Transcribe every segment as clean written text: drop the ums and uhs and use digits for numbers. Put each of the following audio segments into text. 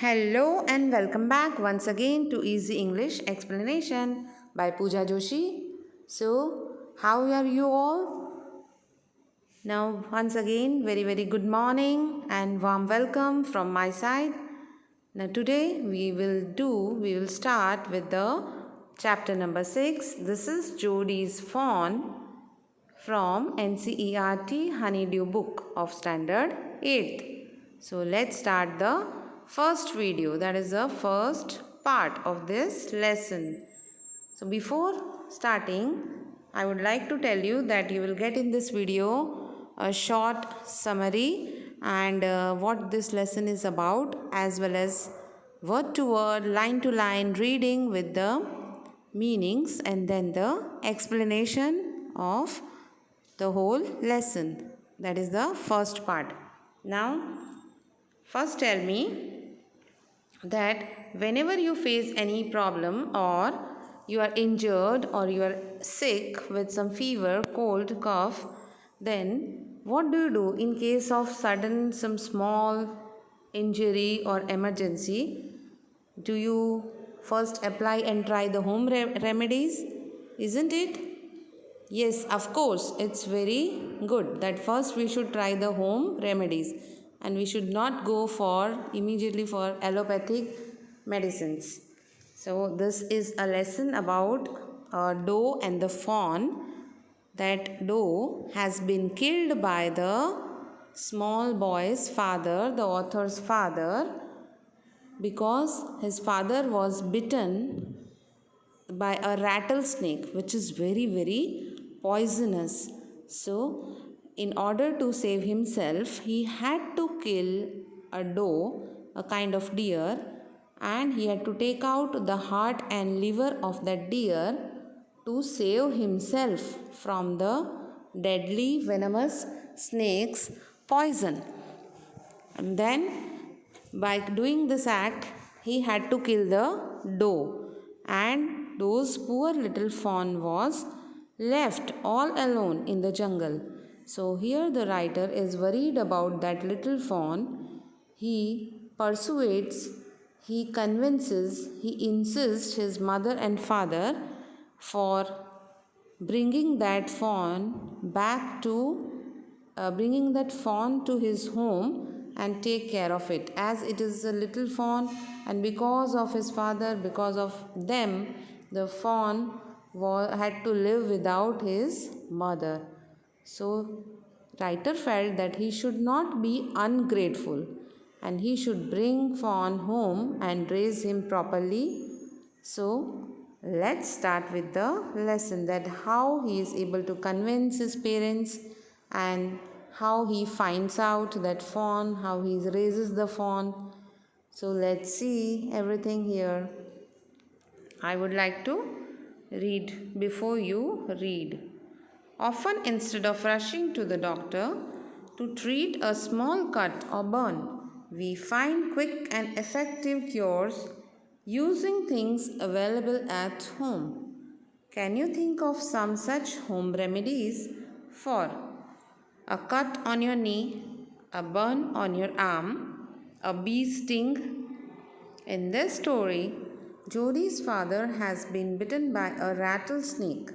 Hello and welcome back once again to Easy English Explanation by Pooja Joshi. So, how are you all? Now, once again, very good morning and warm welcome from my side. Now, today we will start with the chapter number 6. This is Jody'S Fawn from NCERT Honeydew book of standard 8th. So let's start the first video, that is the first part of this lesson. So before starting, I would like to tell you that you will get in this video a short summary and what this lesson is about, as well as word to word, line to line reading with the meanings and then the explanation of the whole lesson. That is the first part. Now, first tell me that whenever you face any problem or you are injured or you are sick with some fever, cold, cough, then what do you do in case of sudden some small injury or emergency? Do you first apply and try the home remedies? Isn't it? Yes, of course, it's very good that first we should try the home remedies and we should not go for immediately for allopathic medicines. So, this is a lesson about doe and the fawn. That doe has been killed by the small boy's father, the author's father, because his father was bitten by a rattlesnake, which is very poisonous. So, in order to save himself, he had to kill a doe, a kind of deer, and he had to take out the heart and liver of that deer to save himself from the deadly venomous snake's poison. And then, by doing this act, he had to kill the doe, and those poor little fawn was left all alone in the jungle. So here the writer is worried about that little fawn. He persuades, he convinces, he insists his mother and father for bringing that fawn back to bringing that fawn to his home and take care of it, as it is a little fawn, and because of his father, because of them, the fawn had to live without his mother. So writer felt that he should not be ungrateful and he should bring fawn home and raise him properly. So let's start with the lesson, that how he is able to convince his parents and how he finds out that fawn, how he raises the fawn. So let's see everything here. I would like to read before you read. Often, instead of rushing to the doctor to treat a small cut or burn, we find quick and effective cures using things available at home. Can you think of some such home remedies for a cut on your knee, a burn on your arm, a bee sting? In this story, Jody's father has been bitten by a rattlesnake.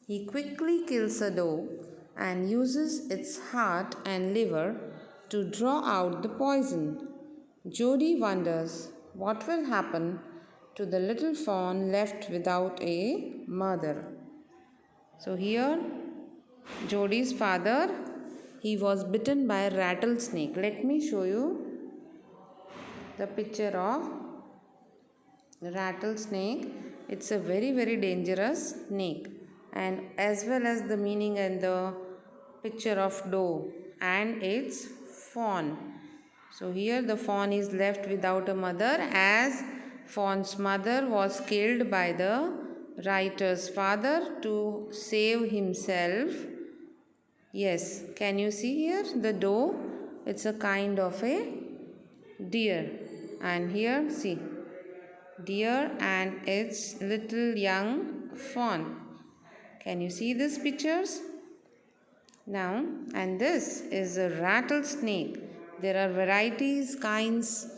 He quickly kills a doe and uses its heart and liver to draw out the poison. Jody wonders what will happen to the little fawn left without a mother. So here, Jody's father, he was bitten by a rattlesnake. Let me show you the picture of rattlesnake. It's a very dangerous snake, and as well as the meaning and the picture of doe and its fawn. So here the fawn is left without a mother, as fawn's mother was killed by the writer's father to save himself. Yes, can you see here the doe? It's a kind of a deer, and here see deer and its little young fawn. Can you see these pictures? Now, and this is a rattlesnake. There are varieties, kinds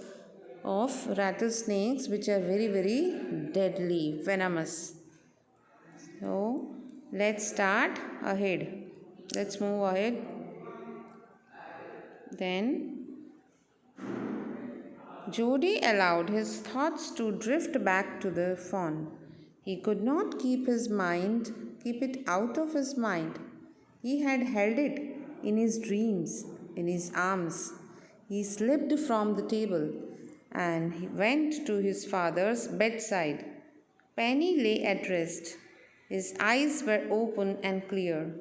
of rattlesnakes which are very, very deadly, venomous. So let's start ahead. Let's move ahead. Then Jody allowed his thoughts to drift back to the fawn. He could not keep it out of his mind. He had held it in his dreams, in his arms. He slipped from the table and he went to his father's bedside. Penny lay at rest. His eyes were open and clear.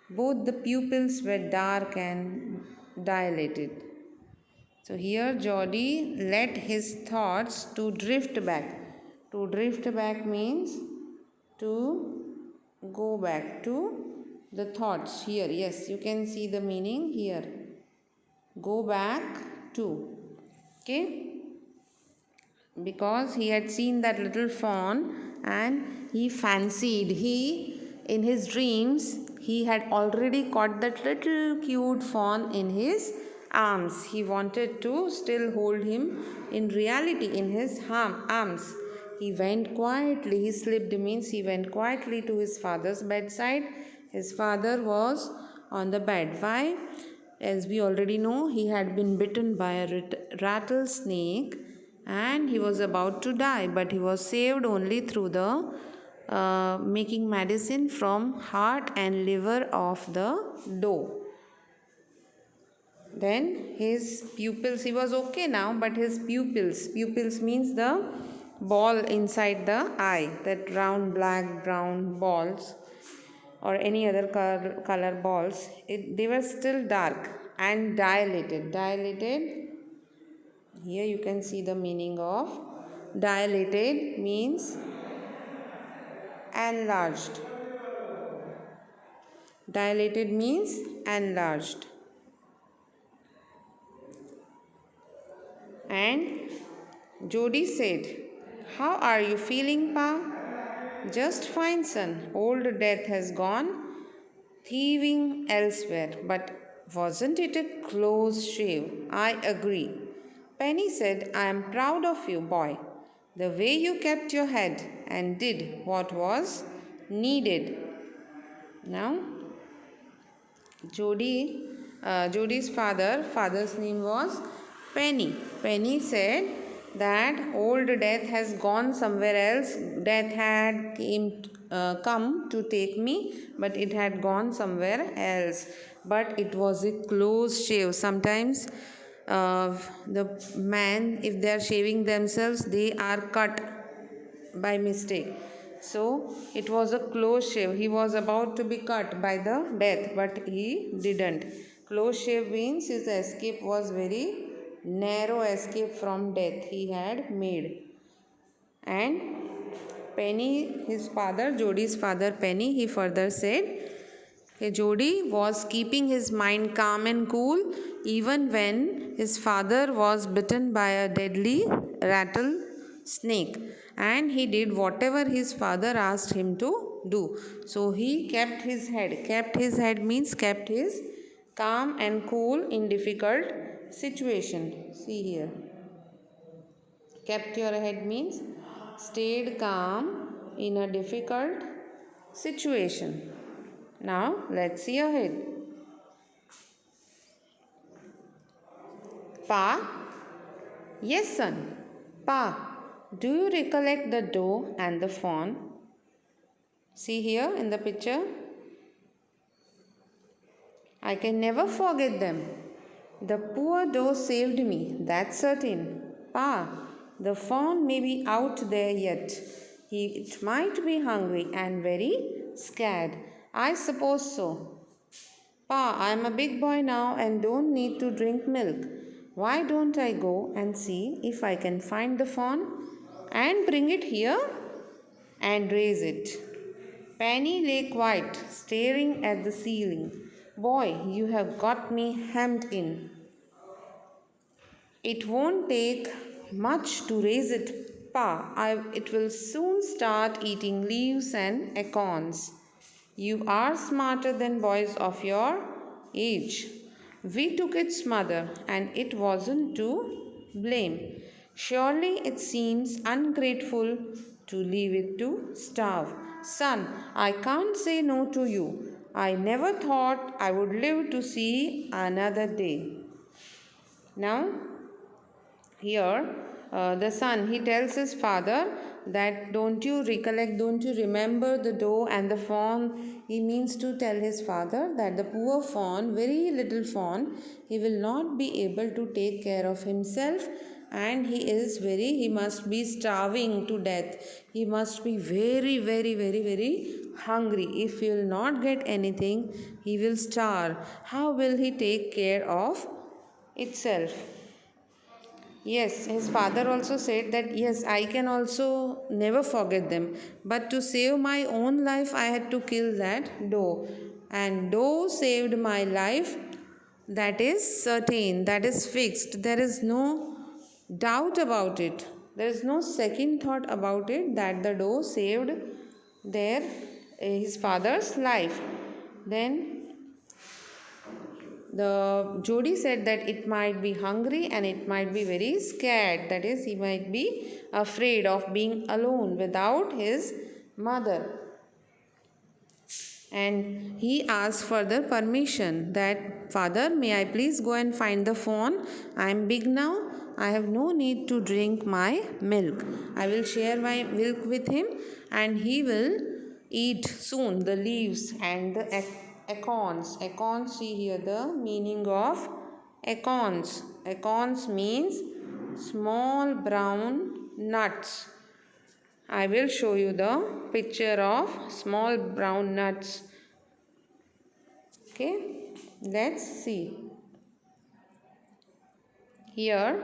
Both the pupils were dark and dilated. So here Jody let his thoughts to drift back. To drift back means to go back to the thoughts here. Yes, you can see the meaning here. Go back to. Okay. Because he had seen that little fawn and he fancied in his dreams he had already caught that little cute fawn in his arms. He wanted to still hold him in reality in his arms. He went quietly, he slipped means he went quietly to his father's bedside. His father was on the bed. Why? As we already know, he had been bitten by a rattlesnake and he was about to die, but he was saved only through the making medicine from heart and liver of the doe. Then his pupils, he was okay now, but his pupils means the ball inside the eye, that round black brown balls or any other color balls, they were still dark and dilated. Here you can see the meaning of dilated means enlarged. Dilated means enlarged. And Jody said, "How are you feeling, Pa?" "Just fine, son. Old Death has gone thieving elsewhere, but wasn't it a close shave?" "I agree." Penny said, "I am proud of you, boy. The way you kept your head and did what was needed." Now, Jody's father's name was Penny. Penny said that old Death has gone somewhere else. Death had come to take me, but it had gone somewhere else. But it was a close shave. Sometimes the man, if they are shaving themselves, they are cut by mistake. So it was a close shave. He was about to be cut by the death, but he didn't. Close shave means his escape was very narrow escape from death he had made. And Penny, his father, Jody's father Penny, he further said, Jody was keeping his mind calm and cool even when his father was bitten by a deadly rattlesnake, and he did whatever his father asked him to do. So he kept his head. Kept his head means kept his calm and cool in difficult situation. See here. Kept your head means stayed calm in a difficult situation. Now let's see ahead. Pa? Yes, son. Pa, do you recollect the doe and the fawn? See here in the picture. I can never forget them. The poor doe saved me, that's certain. Pa, the fawn may be out there yet. It might be hungry and very scared. I suppose so. Pa, I am a big boy now and don't need to drink milk. Why don't I go and see if I can find the fawn and bring it here and raise it? Penny lay quiet, staring at the ceiling. Boy, you have got me hemmed in. It won't take much to raise it, Pa. It will soon start eating leaves and acorns. You are smarter than boys of your age. We took its mother, and it wasn't to blame. Surely it seems ungrateful to leave it to starve. Son, I can't say no to you. I never thought I would live to see another day. Now, here the son, he tells his father that don't you recollect, don't you remember the doe and the fawn. He means to tell his father that the poor fawn, very little fawn, he will not be able to take care of himself, and he must be starving to death. He must be very hungry. If he will not get anything, he will starve. How will he take care of itself? Yes, his father also said that yes, I can also never forget them. But to save my own life, I had to kill that doe. And doe saved my life. That is certain, that is fixed. There is no doubt about it. There is no second thought about it that the doe saved their his father's life. Then the Jody said that it might be hungry and it might be very scared. That is, he might be afraid of being alone without his mother. And he asked for the permission that, Father, may I please go and find the fawn? I am big now. I have no need to drink my milk. I will share my milk with him, and he will eat soon the leaves and the acorns. Acorns, see here the meaning of acorns. Acorns means small brown nuts. I will show you the picture of small brown nuts. Okay, let's see. Here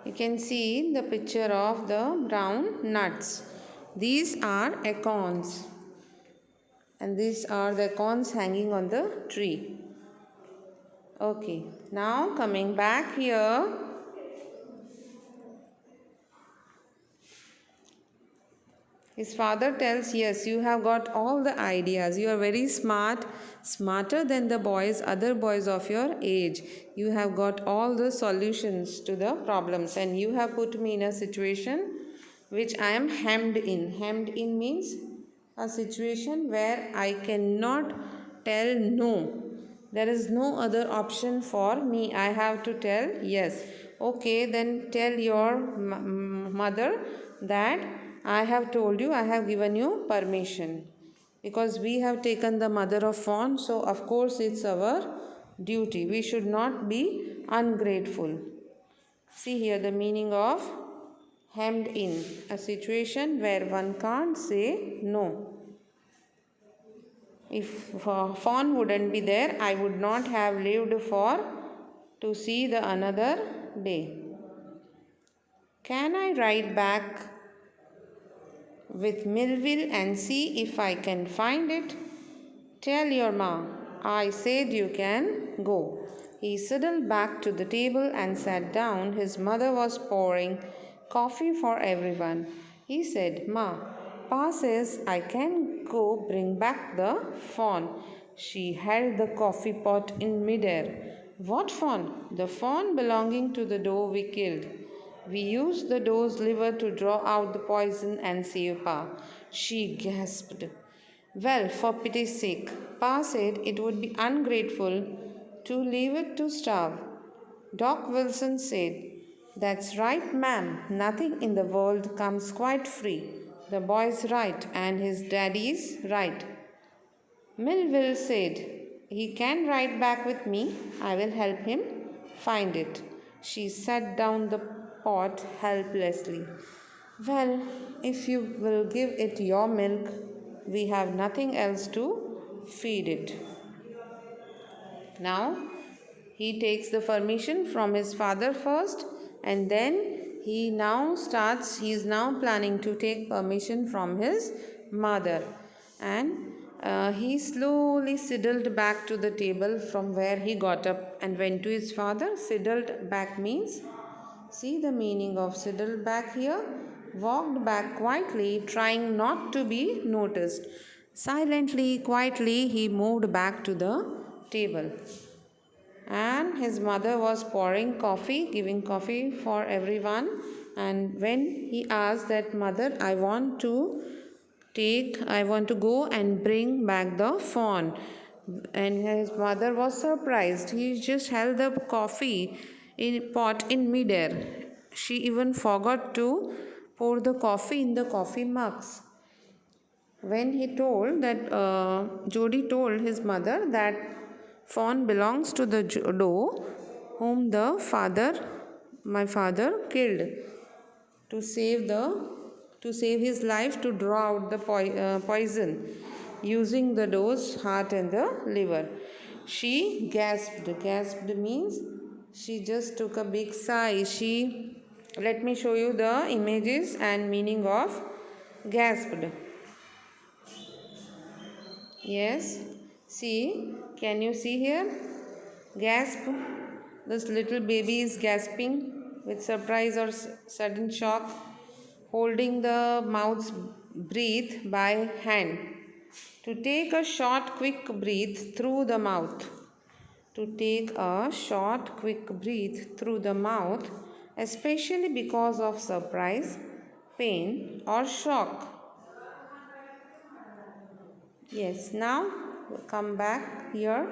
you can see the picture of the brown nuts. These are acorns, and these are the acorns hanging on the tree. Okay, now coming back here. His father tells, yes, you have got all the ideas. You are very smart, smarter than the other boys of your age. You have got all the solutions to the problems, and you have put me in a situation which I am hemmed in. Hemmed in means a situation where I cannot tell no. There is no other option for me. I have to tell yes. Okay, then tell your mother that I have told you, I have given you permission. Because we have taken the mother of Fawn, so of course it's our duty. We should not be ungrateful. See here the meaning of hemmed in, a situation where one can't say no. If Fawn wouldn't be there, I would not have lived to see the another day. Can I ride back with Millville and see if I can find it? Tell your ma, I said you can go. He sidled back to the table and sat down. His mother was pouring coffee for everyone. He said, Ma, Pa says I can go bring back the fawn. She held the coffee pot in midair. What fawn? The fawn belonging to the doe we killed. We used the doe's liver to draw out the poison and save Pa. She gasped. Well, for pity's sake, Pa said it would be ungrateful to leave it to starve. Doc Wilson said, That's right, ma'am. Nothing in the world comes quite free. The boy's right, and his daddy's right. Millville said, He can ride back with me. I will help him find it. She set down the pot helplessly. Well, if you will give it your milk, we have nothing else to feed it. Now, he takes the permission from his father first, and then he is now planning to take permission from his mother. And he slowly sidled back to the table from where he got up and went to his father. Sidled back means, see the meaning of sidled back here? Walked back quietly, trying not to be noticed. Silently, quietly, he moved back to the table. And his mother was pouring coffee, giving coffee for everyone. And when he asked that mother, I want to go and bring back the fawn. And his mother was surprised. He just held the coffee in pot in midair. She even forgot to pour the coffee in the coffee mugs. When he told that Jody told his mother that fawn belongs to the doe whom my father killed to save his life, to draw out the poison using the doe's heart and the liver. She gasped. Gasped means she just took a big sigh. Let me show you the images and meaning of gasped. Yes, see, can you see here? Gasp. This little baby is gasping with surprise or sudden shock, holding the mouth's breath by hand. To take a short, quick breath through the mouth. To take a short, quick breath through the mouth, especially because of surprise, pain, or shock. Yes, now come back here.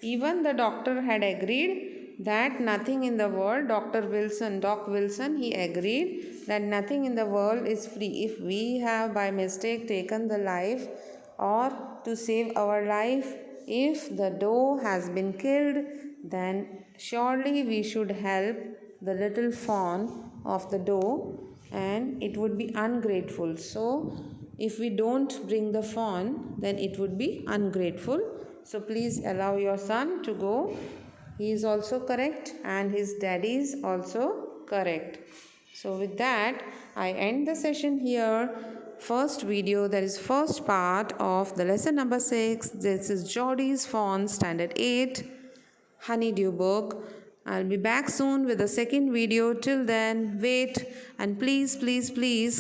Even the doctor had agreed that nothing in the world, Doc Wilson, he agreed that nothing in the world is free. If we have by mistake taken the life or to save our life, if the doe has been killed, then surely we should help the little fawn of the doe, and it would be ungrateful. So, if we don't bring the fawn, then it would be ungrateful. So, please allow your son to go. He is also correct and his daddy is also correct. So, with that, I end the session here. First video, that is first part of the lesson number 6. This is Jody's Fawn Standard 8 Honeydew book. I'll be back soon with the second video. Till then, wait and please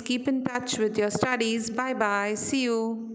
keep in touch with your studies. Bye bye. See you.